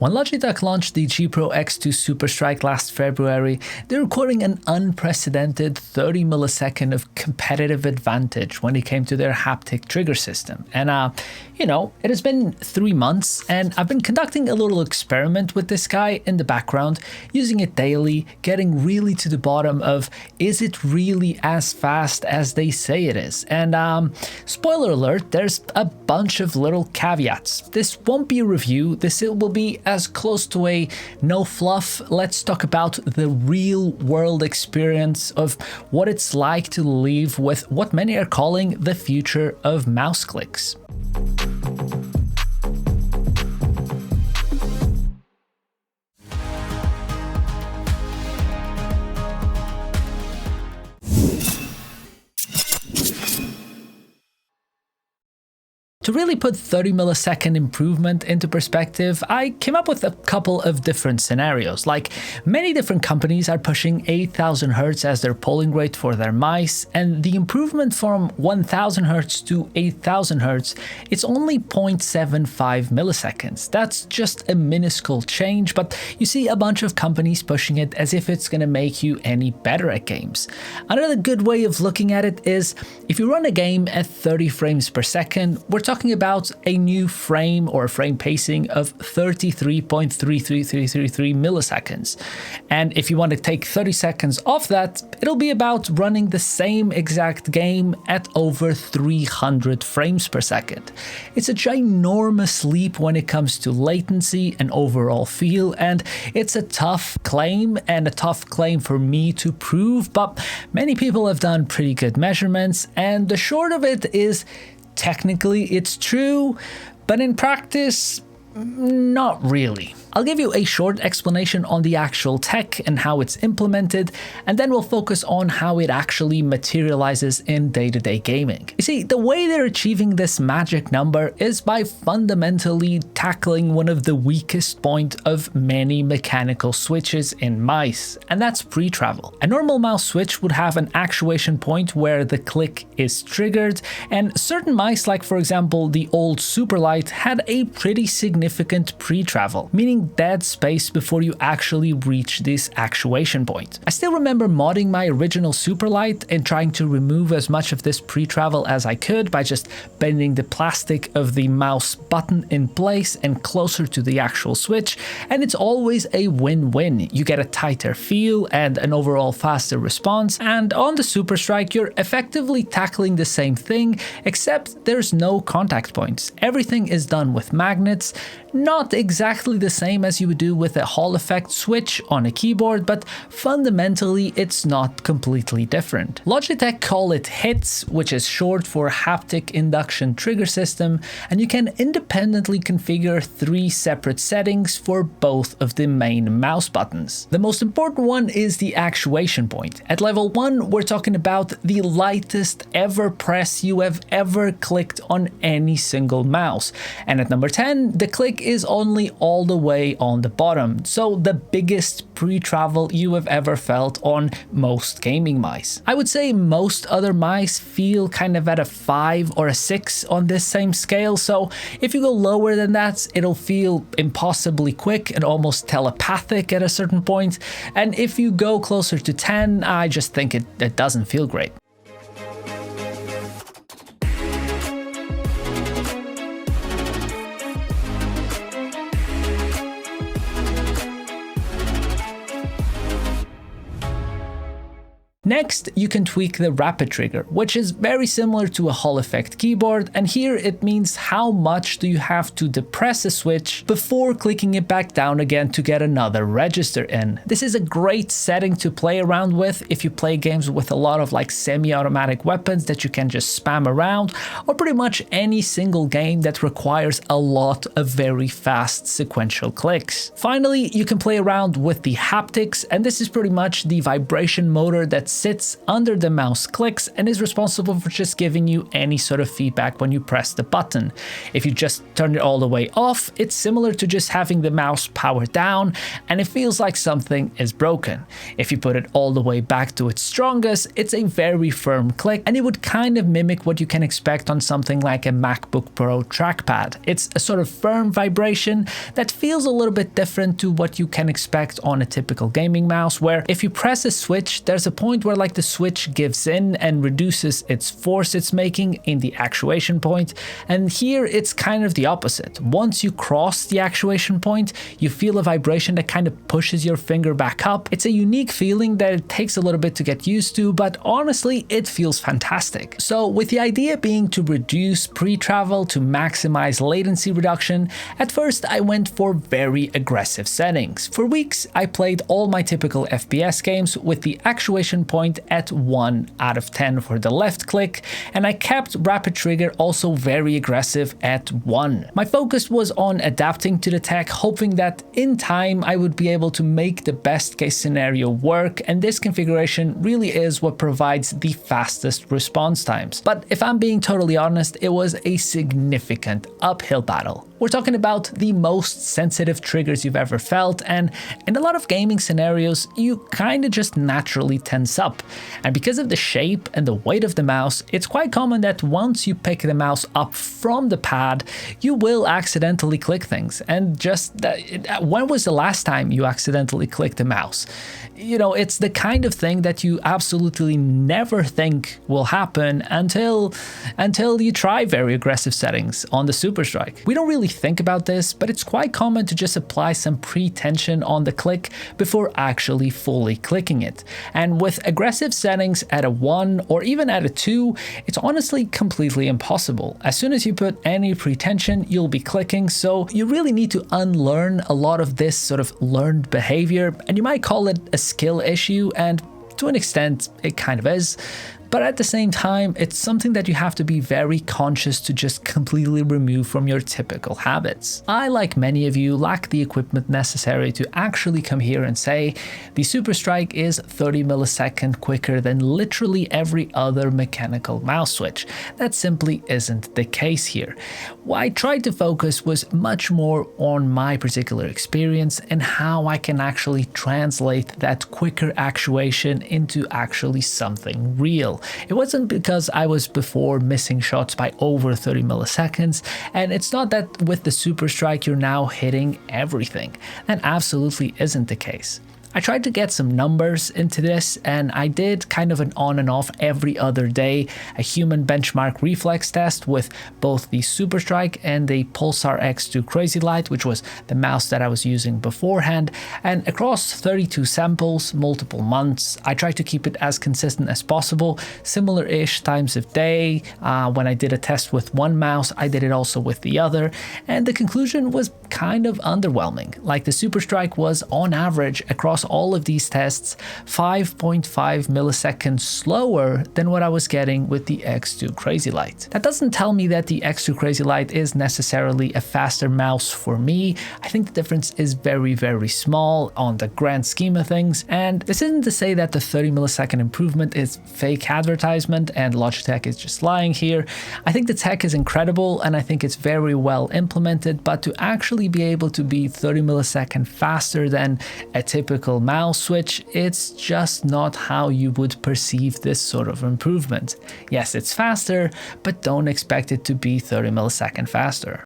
When Logitech launched the G Pro X2 Superstrike last February, they were recording an unprecedented 30 millisecond of competitive advantage when it came to their haptic trigger system. And it has been 3 months and I've been conducting a little experiment with this guy in the background, using it daily, getting really to the bottom of, is it really as fast as they say it is? And spoiler alert, there's a bunch of little caveats. This won't be a review, this will be as close to a no fluff, let's talk about the real world experience of what it's like to live with what many are calling the future of mouse clicks. To really put 30 millisecond improvement into perspective, I came up with a couple of different scenarios. Like, many different companies are pushing 8000 Hz as their polling rate for their mice, and the improvement from 1000 Hz to 8000 Hz, it's only 0.75 milliseconds. That's just a minuscule change, but you see a bunch of companies pushing it as if it's gonna make you any better at games. Another good way of looking at it is, if you run a game at 30 frames per second, we're talking about a new frame or frame pacing of 33.33333 milliseconds. And if you want to take 30 seconds off that, it'll be about running the same exact game at over 300 frames per second. It's a ginormous leap when it comes to latency and overall feel, and it's a tough claim and a tough claim for me to prove, but many people have done pretty good measurements, and the short of it is, technically it's true, but in practice, not really. I'll give you a short explanation on the actual tech and how it's implemented, and then we'll focus on how it actually materializes in day-to-day gaming. You see, the way they're achieving this magic number is by fundamentally tackling one of the weakest point of many mechanical switches in mice, and that's pre-travel. A normal mouse switch would have an actuation point where the click is triggered, and certain mice, like for example the old Superlight, had a pretty significant pre-travel, meaning dead space before you actually reach this actuation point. I still remember modding my original Superlight and trying to remove as much of this pre-travel as I could by just bending the plastic of the mouse button in place and closer to the actual switch, and it's always a win-win. You get a tighter feel and an overall faster response, and on the Superstrike you're effectively tackling the same thing, except there's no contact points. Everything is done with magnets, not exactly the same as you would do with a Hall effect switch on a keyboard, but fundamentally it's not completely different. Logitech call it HITS, which is short for haptic induction trigger system, and you can independently configure 3 separate settings for both of the main mouse buttons. The most important one is the actuation point. At level 1, we're talking about the lightest ever press you have ever clicked on any single mouse, and at number 10, the click is only all the way on the bottom, so the biggest pre-travel you have ever felt on most gaming mice. I would say most other mice feel kind of at a 5 or a 6 on this same scale, so if you go lower than that, it'll feel impossibly quick and almost telepathic at a certain point, and if you go closer to 10, I just think it doesn't feel great. Next, you can tweak the rapid trigger, which is very similar to a Hall effect keyboard, and here it means how much do you have to depress a switch before clicking it back down again to get another register in. This is a great setting to play around with if you play games with a lot of like semi-automatic weapons that you can just spam around, or pretty much any single game that requires a lot of very fast sequential clicks. Finally, you can play around with the haptics, and this is pretty much the vibration motor that sits under the mouse clicks and is responsible for just giving you any sort of feedback when you press the button. If you just turn it all the way off, it's similar to just having the mouse powered down, and it feels like something is broken. If you put it all the way back to its strongest, it's a very firm click, and it would kind of mimic what you can expect on something like a MacBook Pro trackpad. It's a sort of firm vibration that feels a little bit different to what you can expect on a typical gaming mouse, where if you press a switch, there's a point where like the switch gives in and reduces its force it's making in the actuation point, and here it's kind of the opposite. Once you cross the actuation point, you feel a vibration that kind of pushes your finger back up. It's a unique feeling that it takes a little bit to get used to, but honestly, it feels fantastic. So with the idea being to reduce pre-travel to maximize latency reduction, at first I went for very aggressive settings. For weeks, I played all my typical FPS games with the actuation point at 1 out of 10 for the left click, and I kept rapid trigger also very aggressive at 1. My focus was on adapting to the tech, hoping that in time I would be able to make the best case scenario work, and this configuration really is what provides the fastest response times. But if I'm being totally honest, it was a significant uphill battle. We're talking about the most sensitive triggers you've ever felt, and in a lot of gaming scenarios, you kind of just naturally tense up. And because of the shape and the weight of the mouse, it's quite common that once you pick the mouse up from the pad, you will accidentally click things. And just when was the last time you accidentally clicked the mouse? You know, it's the kind of thing that you absolutely never think will happen until you try very aggressive settings on the Superstrike. We don't really think about this, but it's quite common to just apply some pre-tension on the click before actually fully clicking it. And with aggressive settings at a 1 or even at a 2, it's honestly completely impossible. As soon as you put any pre-tension, you'll be clicking, so you really need to unlearn a lot of this sort of learned behavior, and you might call it a skill issue, and to an extent it kind of is. But at the same time, it's something that you have to be very conscious to just completely remove from your typical habits. I, like many of you, lack the equipment necessary to actually come here and say the Superstrike is 30 milliseconds quicker than literally every other mechanical mouse switch. That simply isn't the case here. What I tried to focus was much more on my particular experience and how I can actually translate that quicker actuation into actually something real. It wasn't because I was before missing shots by over 30 milliseconds, and it's not that with the Superstrike you're now hitting everything. That absolutely isn't the case. I tried to get some numbers into this, and I did kind of an on and off every other day, a human benchmark reflex test with both the Superstrike and the Pulsar X2 Crazy Light, which was the mouse that I was using beforehand. And across 32 samples, multiple months, I tried to keep it as consistent as possible, similar-ish times of day. When I did a test with one mouse, I did it also with the other, and the conclusion was kind of underwhelming. Like, the Superstrike was on average across all of these tests 5.5 milliseconds slower than what I was getting with the X2 Crazy Light. That doesn't tell me that the X2 Crazy Light is necessarily a faster mouse for me. I think the difference is very, very small on the grand scheme of things, and this isn't to say that the 30 millisecond improvement is fake advertisement and Logitech is just lying here. I think the tech is incredible and I think it's very well implemented, but to actually be able to be 30 milliseconds faster than a typical mouse switch, it's just not how you would perceive this sort of improvement. Yes, it's faster, but don't expect it to be 30 milliseconds faster.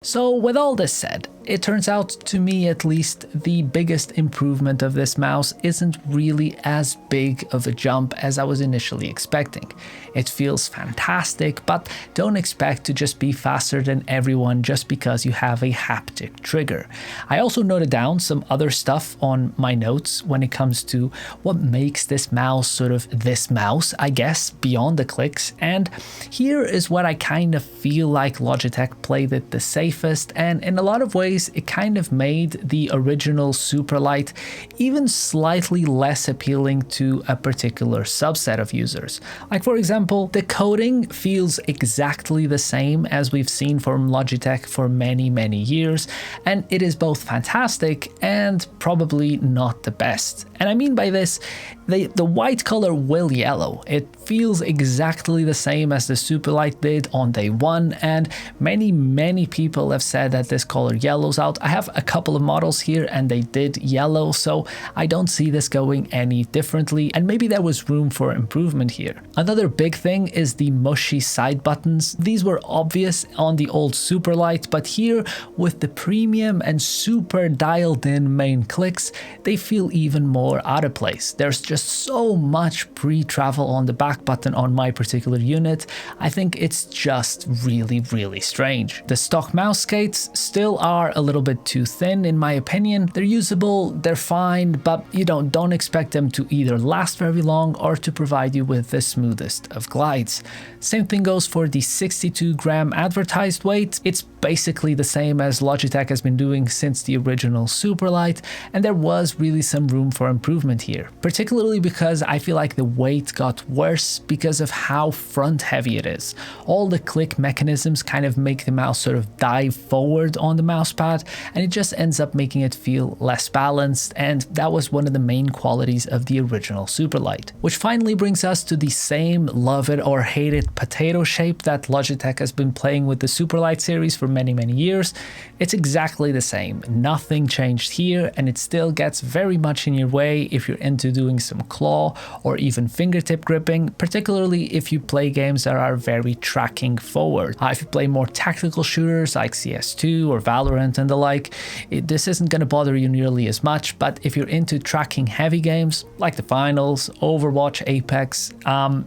So with all this said, it turns out, to me at least, the biggest improvement of this mouse isn't really as big of a jump as I was initially expecting. It feels fantastic, but don't expect to just be faster than everyone just because you have a haptic trigger. I also noted down some other stuff on my notes when it comes to what makes this mouse sort of this mouse, I guess, beyond the clicks, and here is what I kind of feel like Logitech played it the safest and in a lot of ways ways, it kind of made the original Superlight even slightly less appealing to a particular subset of users. Like, for example, the coding feels exactly the same as we've seen from Logitech for many years, and it is both fantastic and probably not the best. And I mean by this, the white color will yellow. It feels exactly the same as the Superlight did on day one, and many people have said that this color yellows out. I have a couple of models here and they did yellow, so I don't see this going any differently, and maybe there was room for improvement here. Another big thing is the mushy side buttons. These were obvious on the old Superlight, but here with the premium and super dialed in main clicks, they feel even more out of place. There's just so much pre-travel on the back button on my particular unit. I think it's just really strange. The stock mouse skates still are a little bit too thin in my opinion. They're usable, they're fine, but you don't expect them to either last very long or to provide you with the smoothest of glides. Same thing goes for the 62 gram advertised weight. It's basically the same as Logitech has been doing since the original Superlight, and there was really some room for improvement here, particularly because I feel like the weight got worse because of how front heavy it is. All the click mechanisms kind of make the mouse sort of dive forward on the mouse pad, and it just ends up making it feel less balanced, and that was one of the main qualities of the original Superlight. Which finally brings us to the same love it or hate it potato shape that Logitech has been playing with the Superlight series for many years. It's exactly the same. Nothing changed here, and it still gets very much in your way if you're into doing some claw or even fingertip gripping, particularly if you play games that are very tracking forward. If you play more tactical shooters like CS2 or Valorant and the like, this isn't going to bother you nearly as much, but if you're into tracking heavy games like the Finals, Overwatch, Apex,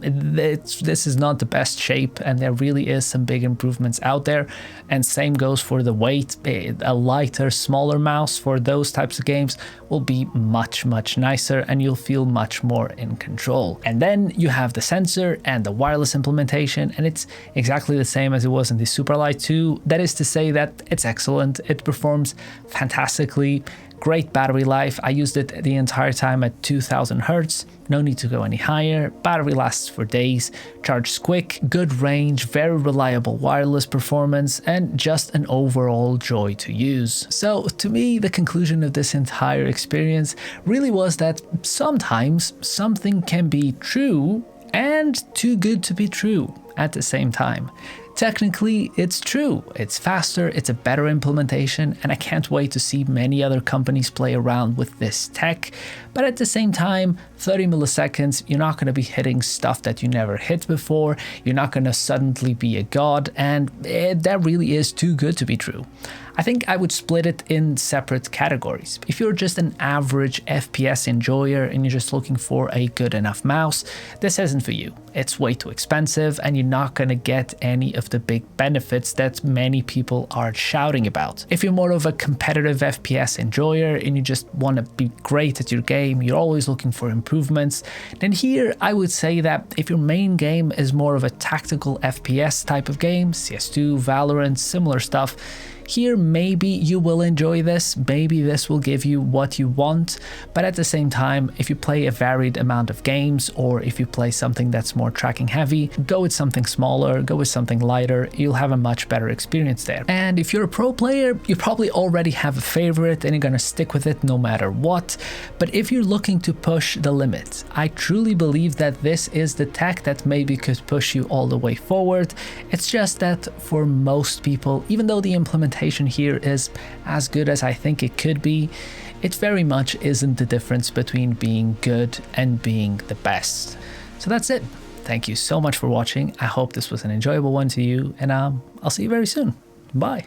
this is not the best shape, and there really is some big improvements out there. And same goes for the weight. A lighter, smaller mouse for those types of games will be much nicer, and you'll feel much more in control. And then you have the sensor and the wireless implementation, and it's exactly the same as it was in the Superlight 2. That is to say that it's excellent. It performs fantastically. Great battery life. I used it the entire time at 2000 Hertz. No need to go any higher. Battery lasts for days. Charges quick, good range, very reliable wireless performance, and just an overall joy to use. So to me, the conclusion of this entire experience really was that sometimes something can be true and too good to be true at the same time. Technically, it's true. It's faster, it's a better implementation, and I can't wait to see many other companies play around with this tech. But at the same time, 30 milliseconds, you're not going to be hitting stuff that you never hit before. You're not going to suddenly be a god, and that really is too good to be true. I think I would split it in separate categories. If you're just an average FPS enjoyer and you're just looking for a good enough mouse, this isn't for you. It's way too expensive, and you're not going to get any of the big benefits that many people are shouting about. If you're more of a competitive FPS enjoyer and you just want to be great at your game, you're always looking for improvements, then here I would say that if your main game is more of a tactical FPS type of game, CS2, Valorant, similar stuff, here maybe you will enjoy this, maybe this will give you what you want, but at the same time, if you play a varied amount of games, or if you play something that's more tracking heavy, go with something smaller, go with something lighter, you'll have a much better experience there. And if you're a pro player, you probably already have a favorite and you're gonna stick with it no matter what, but if you're looking to push the limits, I truly believe that this is the tech that maybe could push you all the way forward. It's just that for most people, even though the implementation here is as good as I think it could be, it very much isn't the difference between being good and being the best. So that's it. Thank you so much for watching. I hope this was an enjoyable one to you, and I'll see you very soon. Bye.